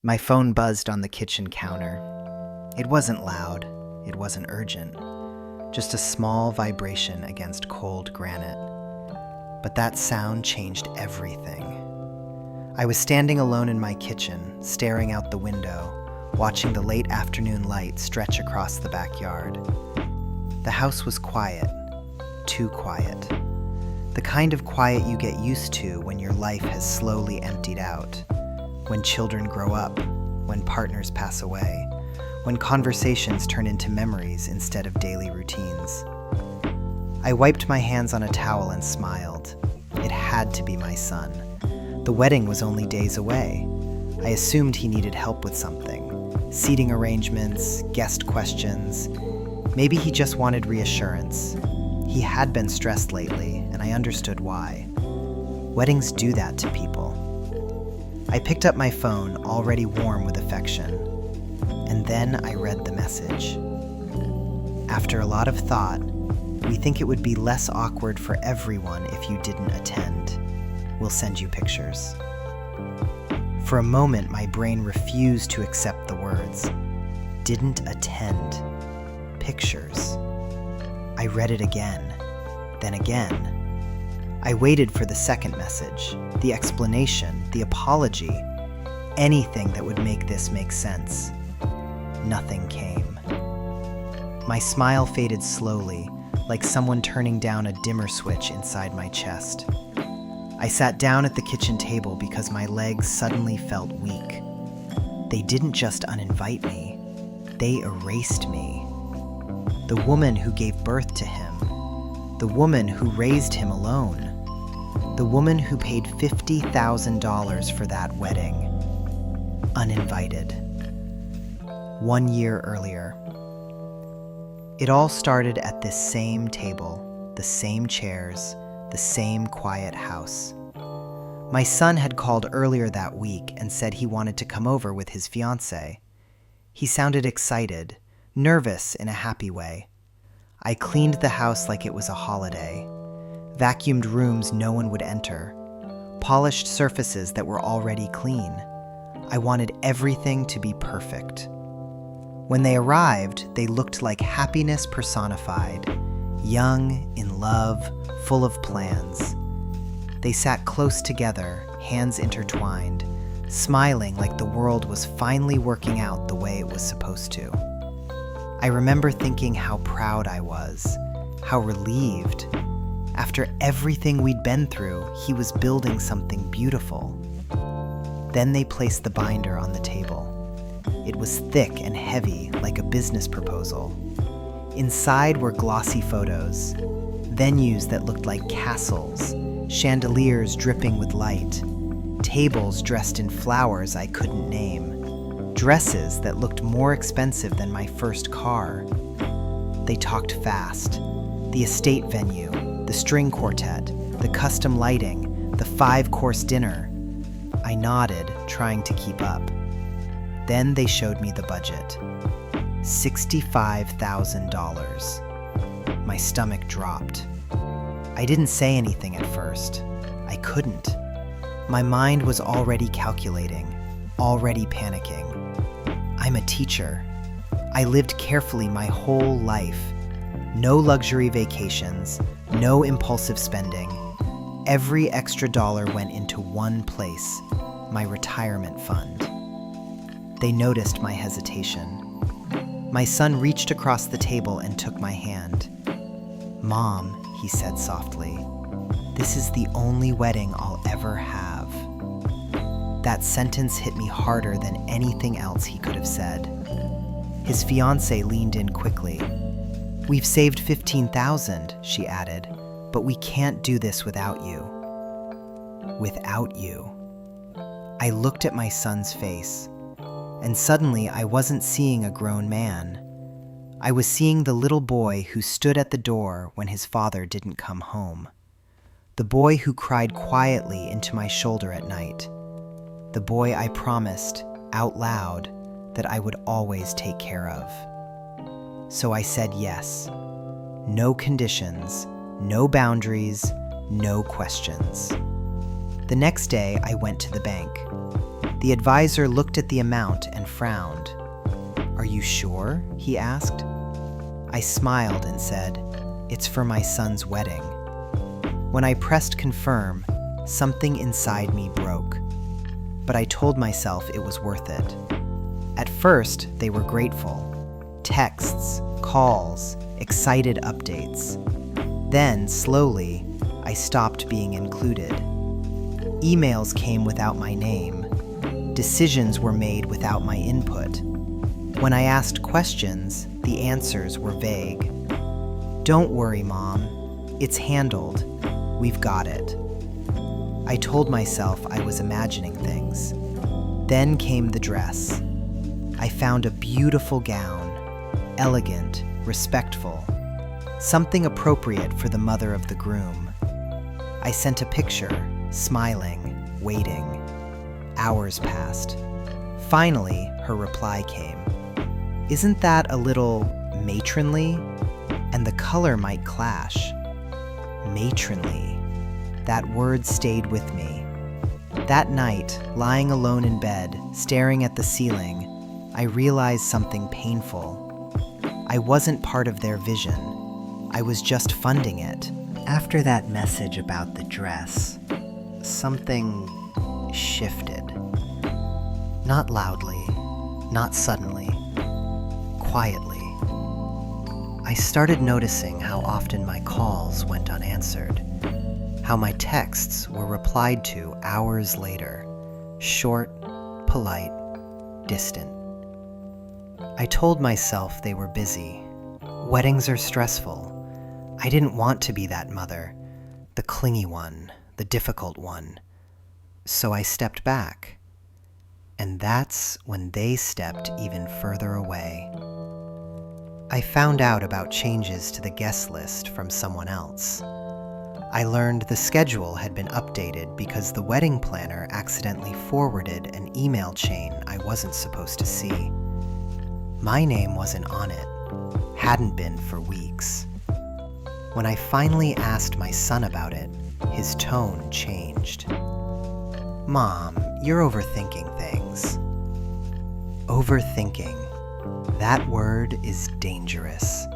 My phone buzzed on the kitchen counter. It wasn't loud, it wasn't urgent, just a small vibration against cold granite. But that sound changed everything. I was standing alone in my kitchen, staring out the window, watching the late afternoon light stretch across the backyard. The house was quiet, too quiet. The kind of quiet you get used to when your life has slowly emptied out. When children grow up, when partners pass away, when conversations turn into memories instead of daily routines. I wiped my hands on a towel and smiled. It had to be my son. The wedding was only days away. I assumed he needed help with something. Seating arrangements, guest questions. Maybe he just wanted reassurance. He had been stressed lately, and I understood why. Weddings do that to people. I picked up my phone, already warm with affection, and then I read the message. After a lot of thought, we think it would be less awkward for everyone if you didn't attend. We'll send you pictures. For a moment, my brain refused to accept the words. Didn't attend. Pictures. I read it again, then again. I waited for the second message, the explanation, the apology, anything that would make this make sense. Nothing came. My smile faded slowly, like someone turning down a dimmer switch inside my chest. I sat down at the kitchen table because my legs suddenly felt weak. They didn't just uninvite me, they erased me. The woman who gave birth to him, the woman who raised him alone, the woman who paid $50,000 for that wedding, uninvited. 1 year earlier. It all started at this same table, the same chairs, the same quiet house. My son had called earlier that week and said he wanted to come over with his fiancée. He sounded excited, nervous in a happy way. I cleaned the house like it was a holiday. Vacuumed rooms no one would enter. Polished surfaces that were already clean. I wanted everything to be perfect. When they arrived, they looked like happiness personified, young, in love, full of plans. They sat close together, hands intertwined, smiling like the world was finally working out the way it was supposed to. I remember thinking how proud I was, how relieved. After everything we'd been through, he was building something beautiful. Then they placed the binder on the table. It was thick and heavy, like a business proposal. Inside were glossy photos, venues that looked like castles, chandeliers dripping with light, tables dressed in flowers I couldn't name, dresses that looked more expensive than my first car. They talked fast. The estate venue, the string quartet, the custom lighting, the 5-course dinner. I nodded, trying to keep up. Then they showed me the budget. $65,000. My stomach dropped. I didn't say anything at first. I couldn't. My mind was already calculating, already panicking. I'm a teacher. I lived carefully my whole life. No luxury vacations, no impulsive spending. Every extra dollar went into one place, my retirement fund. They noticed my hesitation. My son reached across the table and took my hand. "Mom," he said softly, "this is the only wedding I'll ever have." That sentence hit me harder than anything else he could have said. His fiancée leaned in quickly. "We've saved $15,000, she added, "but we can't do this without you." Without you. I looked at my son's face, and suddenly I wasn't seeing a grown man. I was seeing the little boy who stood at the door when his father didn't come home. The boy who cried quietly into my shoulder at night. The boy I promised, out loud, that I would always take care of. So I said yes. No conditions, no boundaries, no questions. The next day, I went to the bank. The advisor looked at the amount and frowned. "Are you sure?" he asked. I smiled and said, "It's for my son's wedding." When I pressed confirm, something inside me broke. But I told myself it was worth it. At first, they were grateful. Texts, calls, excited updates. Then, slowly, I stopped being included. Emails came without my name. Decisions were made without my input. When I asked questions, the answers were vague. "Don't worry, Mom. It's handled. We've got it." I told myself I was imagining things. Then came the dress. I found a beautiful gown, elegant, respectful, something appropriate for the mother of the groom. I sent a picture, smiling, waiting. Hours passed. Finally, her reply came. "Isn't that a little matronly? And the color might clash." Matronly. That word stayed with me. That night, lying alone in bed, staring at the ceiling, I realized something painful. I wasn't part of their vision. I was just funding it. After that message about the dress, something shifted. Not loudly, not suddenly, quietly. I started noticing how often my calls went unanswered, how my texts were replied to hours later, short, polite, distant. I told myself they were busy. Weddings are stressful. I didn't want to be that mother, the clingy one, the difficult one. So I stepped back. And that's when they stepped even further away. I found out about changes to the guest list from someone else. I learned the schedule had been updated because the wedding planner accidentally forwarded an email chain I wasn't supposed to see. My name wasn't on it, hadn't been for weeks. When I finally asked my son about it, his tone changed. "Mom, you're overthinking things." Overthinking. That word is dangerous.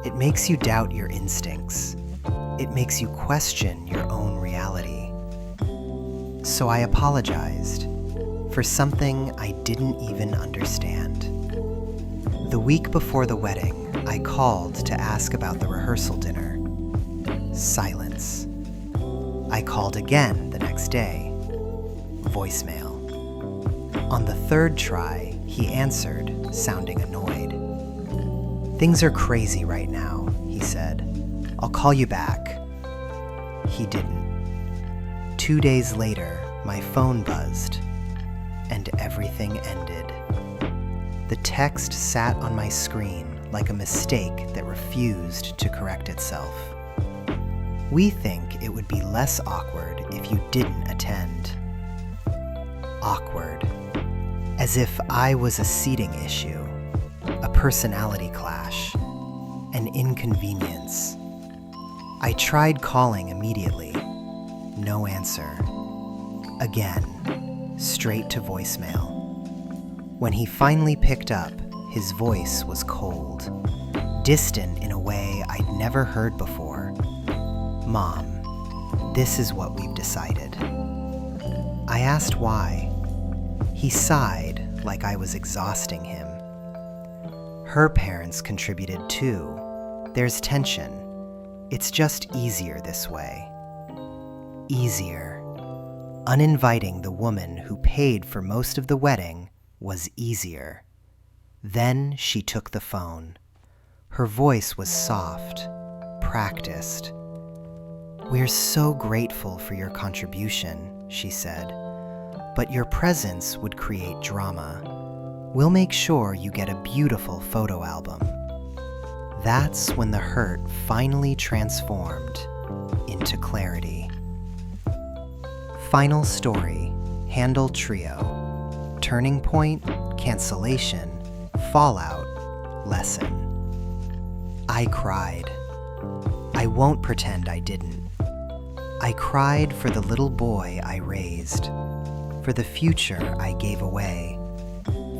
It makes you doubt your instincts. It makes you question your own reality. So I apologized for something I didn't even understand. The week before the wedding, I called to ask about the rehearsal dinner. Silence. I called again the next day. Voicemail. On the third try, he answered, sounding annoyed. "Things are crazy right now," he said. "I'll call you back." He didn't. 2 days later, my phone buzzed, and everything ended. The text sat on my screen like a mistake that refused to correct itself. "We think it would be less awkward if you didn't attend." Awkward. As if I was a seating issue, a personality clash, an inconvenience. I tried calling immediately. No answer. Again, straight to voicemail. When he finally picked up, his voice was cold, distant in a way I'd never heard before. "Mom, this is what we've decided." I asked why. He sighed like I was exhausting him. "Her parents contributed too. There's tension. It's just easier this way." Easier. Uninviting the woman who paid for most of the wedding was easier. Then she took the phone. Her voice was soft, practiced. "We're so grateful for your contribution," she said. "But your presence would create drama. We'll make sure you get a beautiful photo album." That's when the hurt finally transformed into clarity. Final story, Handle Trio. Turning point, cancellation, fallout, lesson. I cried. I won't pretend I didn't. I cried for the little boy I raised. for the future I gave away,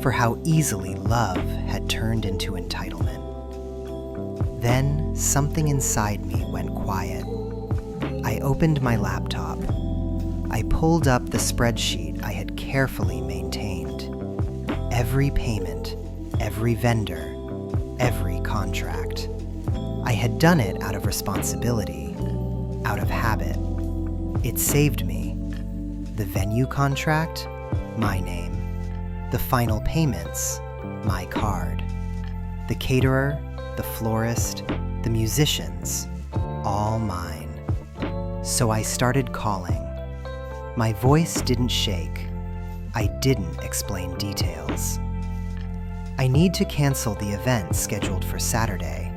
for how easily love had turned into entitlement. Then something inside me went quiet. I opened my laptop. I pulled up the spreadsheet I had carefully maintained. Every payment, every vendor, every contract. I had done it out of responsibility, out of habit. It saved me. The venue contract, my name. The final payments, my card. The caterer, the florist, the musicians, all mine. So I started calling. My voice didn't shake. I didn't explain details. I need to cancel the event scheduled for Saturday.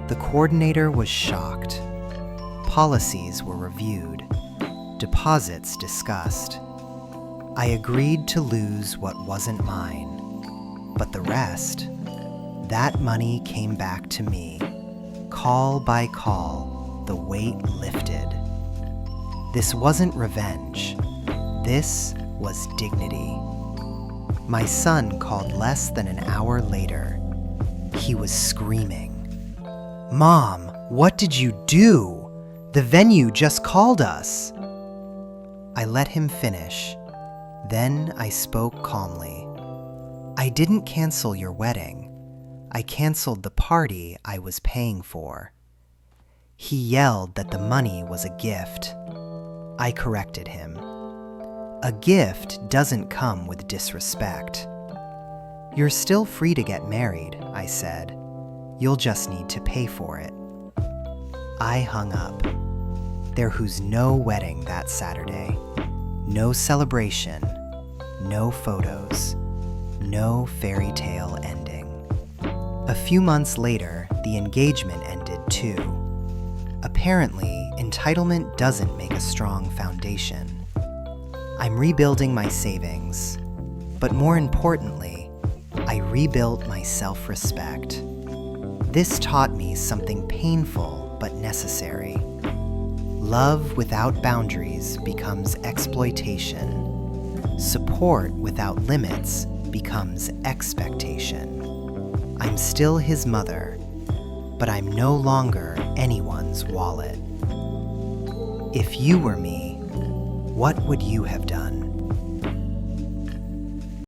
The coordinator was shocked. Policies were reviewed. Deposits discussed. I agreed to lose what wasn't mine. But the rest, that money came back to me. Call by call, the weight lifted. This wasn't revenge. This was dignity. My son called less than an hour later. He was screaming. "Mom, what did you do? The venue just called us." I let him finish. Then I spoke calmly. "I didn't cancel your wedding. I canceled the party I was paying for." He yelled that the money was a gift. I corrected him. A gift doesn't come with disrespect. "You're still free to get married," I said. "You'll just need to pay for it." I hung up. There was no wedding that Saturday. No celebration. No photos. No fairy tale ending. A few months later, the engagement ended too. Apparently, entitlement doesn't make a strong foundation. I'm rebuilding my savings, but more importantly, I rebuilt my self-respect. This taught me something painful but necessary. Love without boundaries becomes exploitation. Support without limits becomes expectation. I'm still his mother, but I'm no longer anyone's wallet. If you were me, what would you have done?